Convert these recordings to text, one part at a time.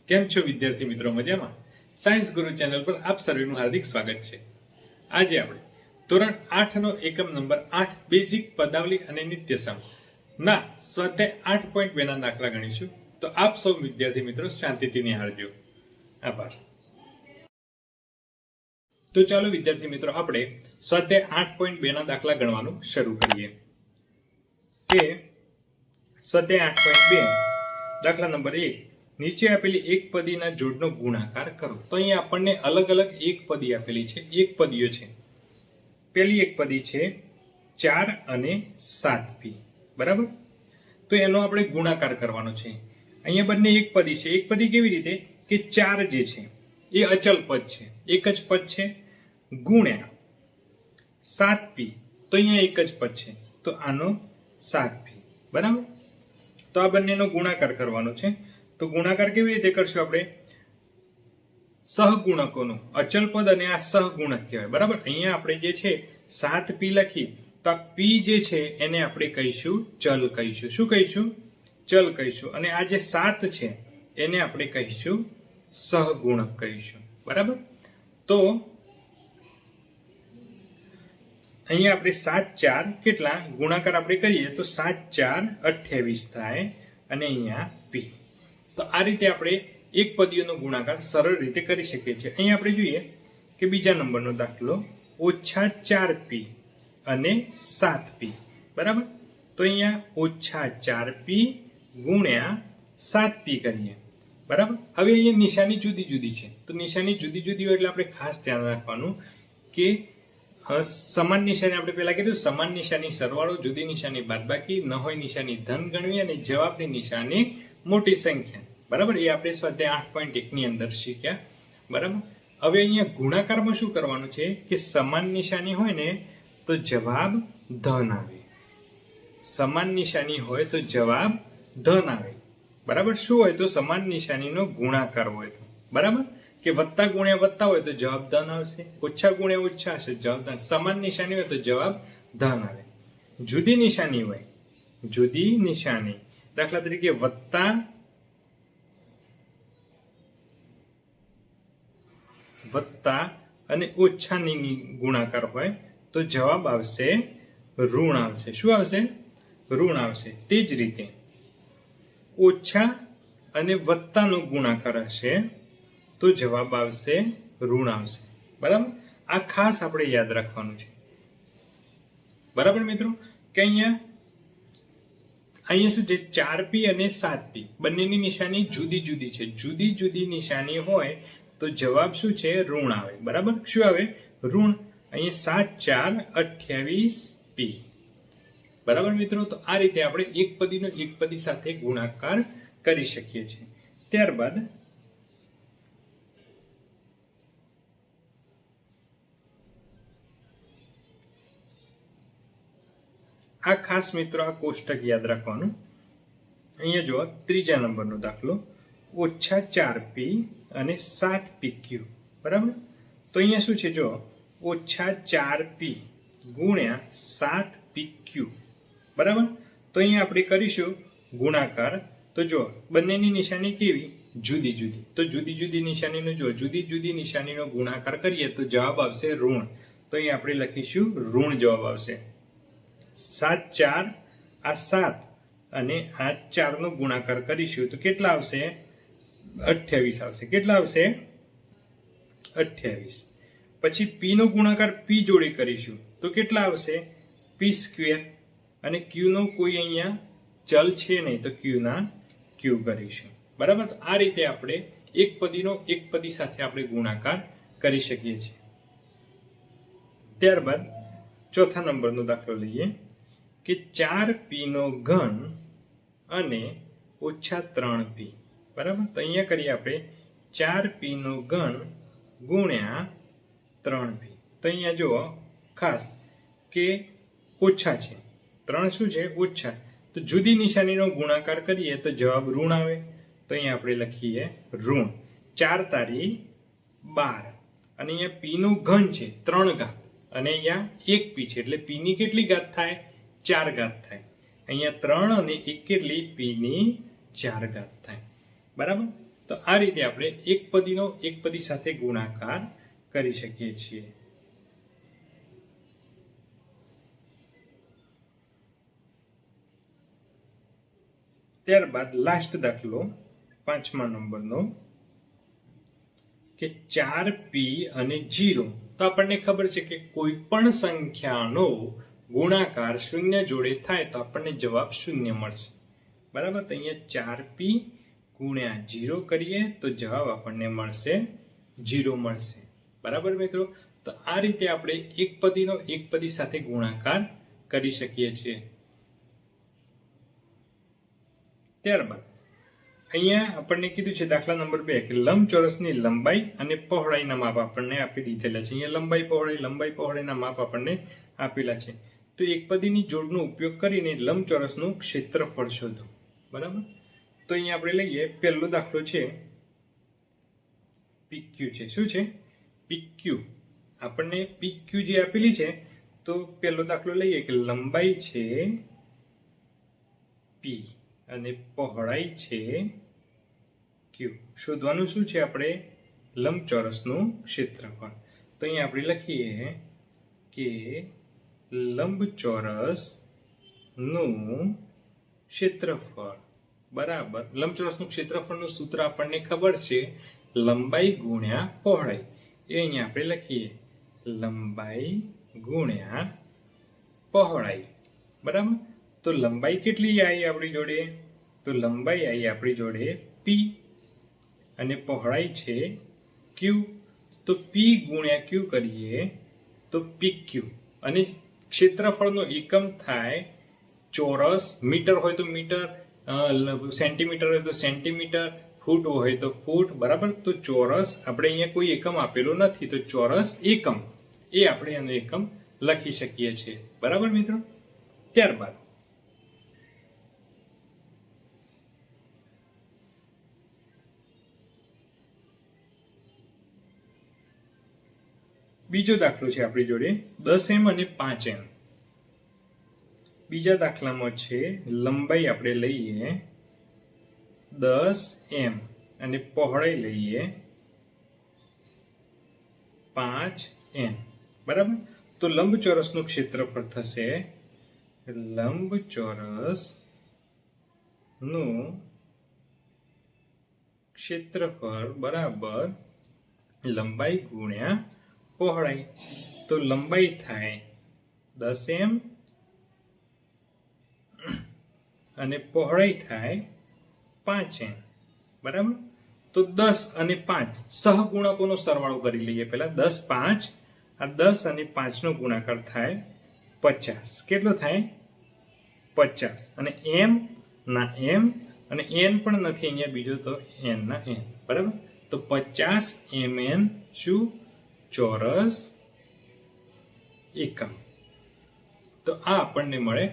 કેમ છો વિદ્યાર્થી મિત્રો? મજામાં? સાયન્સ ગુરુ ચેનલ પર આપ સર્વેનું હાર્દિક સ્વાગત છે. આજે આપણે ધોરણ 8 નો એકમ નંબર 8 બેઝિક પદાવલી અને નિત્યસમ ના સ્વાધ્યાય 8.2 ના દાખલા ગણીશું. તો આપ સૌ વિદ્યાર્થી મિત્રો શાંતિથી નિહાળજો. આભાર. તો ચાલો વિદ્યાર્થી મિત્રો આપણે સ્વાધ્યાય 8.2 ના દાખલા ગણવાનું શરૂ કરીએ. કે સ્વાધ્યાય 8.2 દાખલા નંબર 1, નીચે આપેલી એક પદીના જોડનો ગુણાકાર કરો. તો અહીંયા આપણને અલગ અલગ એક પદી આપેલી છે, એક પદીઓ છે. પહેલી એક પદી છે 4 અને 7p, બરાબર? તો એનો આપણે ગુણાકાર કરવાનો છે. અહીંયા બંને એક પદી છે. એક પદી કેવી રીતે કે 4 જે છે એ અચલ પદ છે, એક જ પદ છે, ગુણ્યા 7p, તો અહીંયા એક જ પદ છે, તો આનો 7p, બરાબર? તો આ બંનેનો ગુણાકાર કરવાનો છે. તો ગુણાકાર કેવી રીતે કરશું આપણે? સહગુણકોનો, અચલ પદ અને આ સહગુણક કહેવાય, બરાબર? અહીંયા આપણે જે છે 7p લખી, તો આ p જે છે એને આપણે કહીશું ચલ કહીશું. શું કહીશું? ચલ કહીશું. અને આ જે 7 છે એને આપણે કહીશું સહગુણક કહીશું, બરાબર? તો અહીંયા આપણે 7 4 કેટલા ગુણાકાર આપણે કરીએ તો 7 4 28 થાય, અને અહીંયા p. તો આ રીતે આપણે એક પદીઓનો ગુણાકાર સરળ રીતે કરી શકીએ છીએ. અહીંયા આપણે જોઈએ કે બીજા નંબરનો દાખલો ઓછા 4p અને 7p, બરાબર? તો અહીંયા ઓછા 4p ગુણ્યા 7p કરીએ, બરાબર? હવે અહીંયા નિશાની જુદી જુદી છે. તો નિશાની જુદી જુદી હોય એટલે આપણે ખાસ ધ્યાન રાખવાનું કે સમાન નિશાની આપણે પહેલા કીધું, સમાન નિશાની સરવાળો, જુદી નિશાની બાદબાકી, ન હોય નિશાની ધન ગણવી, અને જવાબની નિશાની મોટી સંખ્યા, બરાબર? એ આપણે સ્વાધ્યાય 8.1 ની અંદર શીખ્યા, બરાબર? હવે અહીંયા ગુણાકારમાં શું કરવાનું છે કે સમાન નિશાની હોય ને તો જવાબ ધન આવે, સમાન નિશાની હોય તો જવાબ ધન આવે, બરાબર? શું હોય તો સમાન નિશાનીનો ગુણાકાર હોય તો, બરાબર? કે વત્તા ગુણ્યા વત્તા હોય તો જવાબ ધન આવશે, ઓછા ગુણ્યા ઓછા હશે જવાબ ધન. સમાન નિશાની હોય તો જવાબ ધન આવે. જુદી નિશાની હોય, જુદી નિશાની, દાખલા તરીકે વત્તા અને ઓછાની ગુણાકાર હોય તો જવાબ આવશે ઋણ આવશે. શું આવશે? ઋણ આવશે. તે જ રીતે ઓછા અને વત્તાનો ગુણાકાર હશે તો જવાબ આવશે ઋણ આવશે, બરાબર? આ ખાસ આપણે યાદ રાખવાનું છે, બરાબર મિત્રો? કે અહીંયા શું છે, 4p અને 7p બંનેની નિશાની જુદી જુદી છે. જુદી જુદી નિશાની હોય તો જવાબ શું છે? ઋણ આવે, બરાબર? શું આવે? ઋણ. અહીંયા 7 4 28p, બરાબર મિત્રો? તો આ રીતે આપણે એક પદીનો એક પદી સાથે ગુણાકાર કરી શકીએ છીએ. ત્યારબાદ આ ખાસ મિત્રો આ કોષ્ટક યાદ રાખવાનું. અહીંયા જો ત્રીજા નંબરનો દાખલો ઓછા 4p અને 7pq, બરાબર? તો અહીંયા શું છે, જો ઓછા 4p ગુણ્યા 7pq, બરાબર? તો અહીંયા આપણે કરીશું ગુણાકાર. તો જો બંનેની નિશાની કેવી? જુદી જુદી. તો જુદી જુદી નિશાનીનો જો જુદી જુદી નિશાનીનો ગુણાકાર કરીએ તો જવાબ આવશે ઋણ. તો અહીંયા આપણે લખીશું ઋણ જવાબ આવશે. 7 4 આ 7 અને આ 4 નો ગુણાકાર કરીશું તો કેટલા આવશે? 28 આવશે. કેટલા આવશે? 28. પછી p નો ગુણાકાર p જોડે કરીશું તો કેટલા આવશે? p². અને q નો કોઈ અહીંયા ચલ છે નહીં તો q ના q કરીશું, બરાબર? તો આ રીતે આપણે એક પદીનો એક પદી સાથે આપણે ગુણાકાર કરી શકીએ છીએ. ત્યારબાદ ચોથા નંબરનો દાખલો લઈએ કે 4p નો ઘન અને ઓછા 3p, બરાબર? તો અહીંયા કરીએ આપણે 4p નો ઘન ગુણ્યા 3p. તો અહીંયા જુઓ ખાસ કે ઓછા છે, 3 શું છે? ઓછા. તો જુદી નિશાનીનો ગુણાકાર કરીએ તો જવાબ ઋણ આવે. તો અહીંયા આપણે લખીએ ઋણ. 4 તારી 12, અને અહીંયા p નું ઘન છે 3 ઘાત, અને અહીંયા 1p છે એટલે p ની કેટલી ઘાત થાય? 4 ઘાત થાય. અહીંયા 3 અને 1 કેટલી? p ની 4 ઘાત થાય, બરાબર? તો આ રીતે આપણે એક પદીનો એક પદી સાથે ગુણાકાર કરી શકીએ છીએ. ત્યારબાદ લાસ્ટ દાખલો 5મા નંબરનો કે 4p અને 0. તો આપણને ખબર છે કે કોઈ પણ સંખ્યાનો ગુણાકાર શૂન્ય જોડે થાય તો આપણને જવાબ શૂન્ય મળશે. બરાબર. તો અહીંયા 4p ગુણ્યા 0 કરીએ તો જવાબ આપણને મળશે 0 મળશે. બરાબર મિત્રો. તો આ રીતે આપણે એક પદીનો એક પદી સાથે ગુણાકાર કરી શકીએ છીએ. ત્યારબાદ અહીંયા આપણને કીધું છે દાખલા નંબર 2 કે લંબચોરસની લંબાઈ અને પહોળાઈના માપ આપણને આપી દીધેલા છે. અહીંયા લંબાઈ પહોળાઈના માપ આપણને આપેલા છે. તો એક પદીની જોડનો ઉપયોગ કરીને લંબચોરસનું ક્ષેત્રફળ શોધો. બરાબર. તો અહીંયા આપણે લઈએ પહેલો દાખલો છે PQ છે. શું છે? PQ. આપણને PQ જે આપેલી છે તો પહેલો દાખલો લઈએ કે લંબાઈ છે P અને પહોળાઈ છે Q. શોધવાનું શું છે? આપણે લંબચોરસનું ક્ષેત્રફળ. તો અહીંયા આપણે લખીએ કે લંબચોરસનું ક્ષેત્રફળ બરાબર. લંબચોરસનું ક્ષેત્રફળનું સૂત્ર આપણને ખબર છે લંબાઈ ગુણ્યા પહોળાઈ. એ અહીંયા આપણે લખીએ લંબાઈ ગુણ્યા પહોળાઈ. બરાબર. તો લંબાઈ કેટલી આવી આપણી જોડે? તો લંબાઈ આવી આપણી જોડે P અને પહોળાઈ છે Q. તો P ગુણ્યા Q કરીએ તો PQ. અને ક્ષેત્રફળનો એકમ થાય ચોરસ. મીટર હોય તો મીટર, સેન્ટીમીટર હોય તો સેન્ટીમીટર, ફૂટ હોય તો ફૂટ. બરાબર. તો ચોરસ આપણે અહીંયા કોઈ એકમ આપેલો નથી તો ચોરસ એકમ એ આપણે એનો એકમ લખી શકીએ છીએ. બરાબર મિત્રો. ત્યારબાદ બીજો દાખલો છે આપણી જોડે 10m અને 5m. બીજા દાખલામાં છે લંબાઈ આપણે લઈએ 10m અને પહોળાઈ લઈએ 5m. બરાબર. તો લંબચોરસનું ક્ષેત્રફળ થશે લંબચોરસનું ક્ષેત્રફળ બરાબર લંબાઈ ગુણ્યા પહોળાઈ. તો લંબાઈ થાય 10m અને પહોળાઈ થાય 5m. બરાબર. તો 10 અને 5 સહગુણકોનો સરવાળો કરી લઈએ. પહેલા 10 5, આ 10 અને 5 નો ગુણાકાર થાય 50. કેટલો થાય? 50. અને m ના m અને n પણ નથી અહીંયા બીજો તો n ના n. બરાબર. તો 50 mn શું? ચોરસ એકમ. તો આ આપણને મળે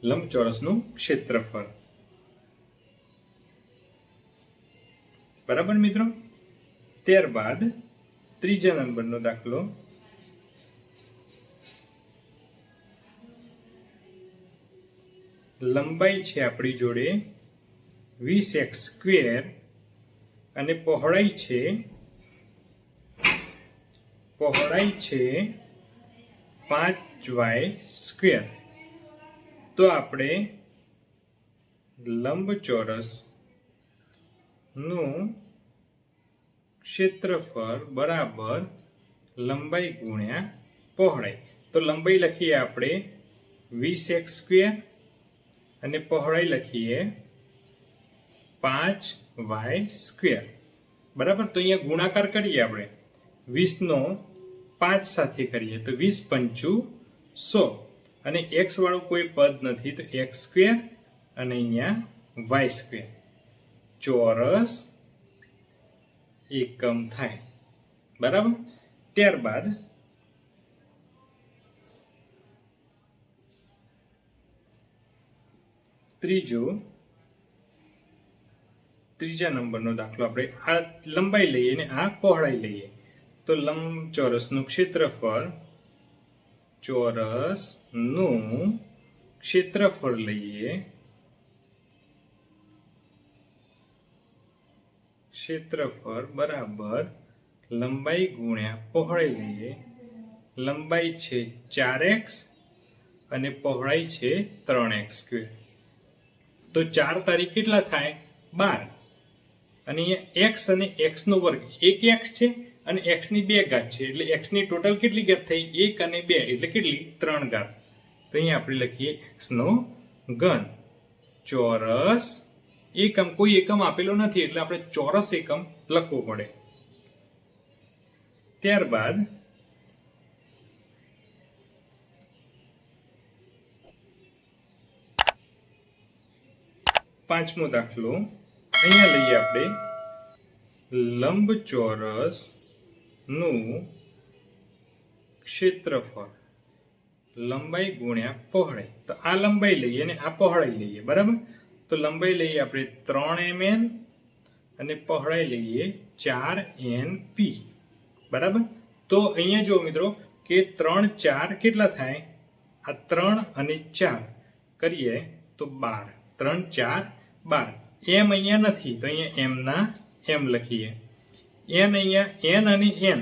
લંબચોરસનું ક્ષેત્રફળ. બરાબર મિત્રો. ત્યારબાદ ત્રીજા નંબરનો દાખલો લંબાઈ છે આપણી જોડે 20x² અને પહોળાઈ છે 5y². તો આપણે લંબચોરસ નું ક્ષેત્રફળ બરાબર લંબાઈ ગુણ્યા પહોળાઈ. તો લંબાઈ લખીએ આપણે 20x² અને પહોળાઈ લખીએ 5y². બરાબર. તો અહીંયા ગુણાકાર કરીએ આપણે 20 નો 5 સાથે કરીએ તો 20 પંચુ 100 અને x વાળું કોઈ પદ નથી તો x² અને અહીંયા y². ચોરસ એકમ થાય. બરાબર. ત્યારબાદ ત્રીજા નંબરનો દાખલો આપણે આ લંબાઈ લઈએ અને આ પહોળાઈ લઈએ. તો લંબચોરસનું ક્ષેત્રફળ લઈએ ક્ષેત્રફળ બરાબર લંબાઈ ગુણ્યા પહોળાઈ લઈએ. લંબાઈ છે 4x અને પહોળાઈ છે 3x². તો 4 તારીખ કેટલા થાય? 12. અને અહીંયા x અને x નો વર્ગ 1x છે અને x ની 2 ઘાત છે, એટલે x ની ટોટલ કેટલી ઘાત થઈ? 1 અને 2 એટલે કેટલી? 3 ઘાત. તો અહીંયા આપણે લખીએ x નો ઘન ચોરસ એકમ. કોઈ એકમ આપેલો નથી એટલે આપણે ચોરસ એકમ લખવું પડે. ત્યારબાદ પાંચમો દાખલો અહીંયા લઈએ આપણે. લંબચોરસ નું ક્ષેત્રફળ લંબાઈ ગુણ્યા પહોળાઈ. તો આ લંબાઈ લઈએ અને આ પહોળાઈ લઈએ. બરાબર? તો લંબાઈ લઈએ આપણે 3 mm અને પહોળાઈ લઈએ 4 NP. બરાબર? તો અહીંયા જો મિત્રો કે 3 4 કેટલા થાય? આ 3 અને 4 કરીએ તો 12. 3 4 12. m અહીંયા નથી તો અહીંયા m ના m લખીએ. n અહીંયા n અને n,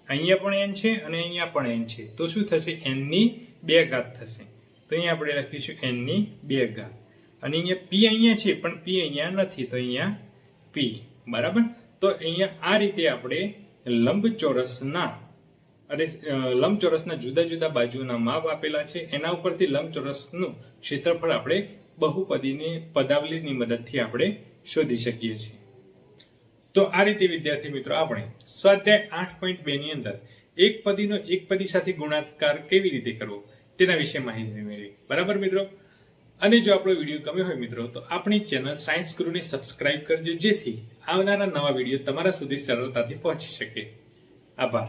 અહીંયા પણ n છે અને અહીંયા પણ n છે. તો શું થશે? n ની 2 ઘાત થશે. તો અહીંયા આપણે લખીશું n ની 2 ઘાત. અને અહીંયા p અહીંયા છે પણ p અહીંયા નથી તો અહીંયા p. બરાબર? તો અહીંયા આ રીતે આપણે લંબચોરસના જુદા જુદા બાજુના માપ આપેલા છે, એના ઉપરથી લંબચોરસનું ક્ષેત્રફળ આપણે બહુપદીની પદાવલીની મદદથી આપણે શોધી શકીએ છીએ. તો આ રીતે વિદ્યાર્થી મિત્રો આપણે સ્વાધ્યાય 8.2 ની અંદર એકપદીનો એકપદી સાથે ગુણાકાર કેવી રીતે કરવો તેના વિશે માહિતી મેળવી. બરાબર મિત્રો? અને જો આપણો વિડીયો ગમ્યો હોય મિત્રો તો આપણી ચેનલ સાયન્સ ગુરુને સબસ્ક્રાઇબ કરજો, જેથી આવનારા નવા વિડીયો તમારા સુધી સરળતાથી પહોંચી શકે. આભાર.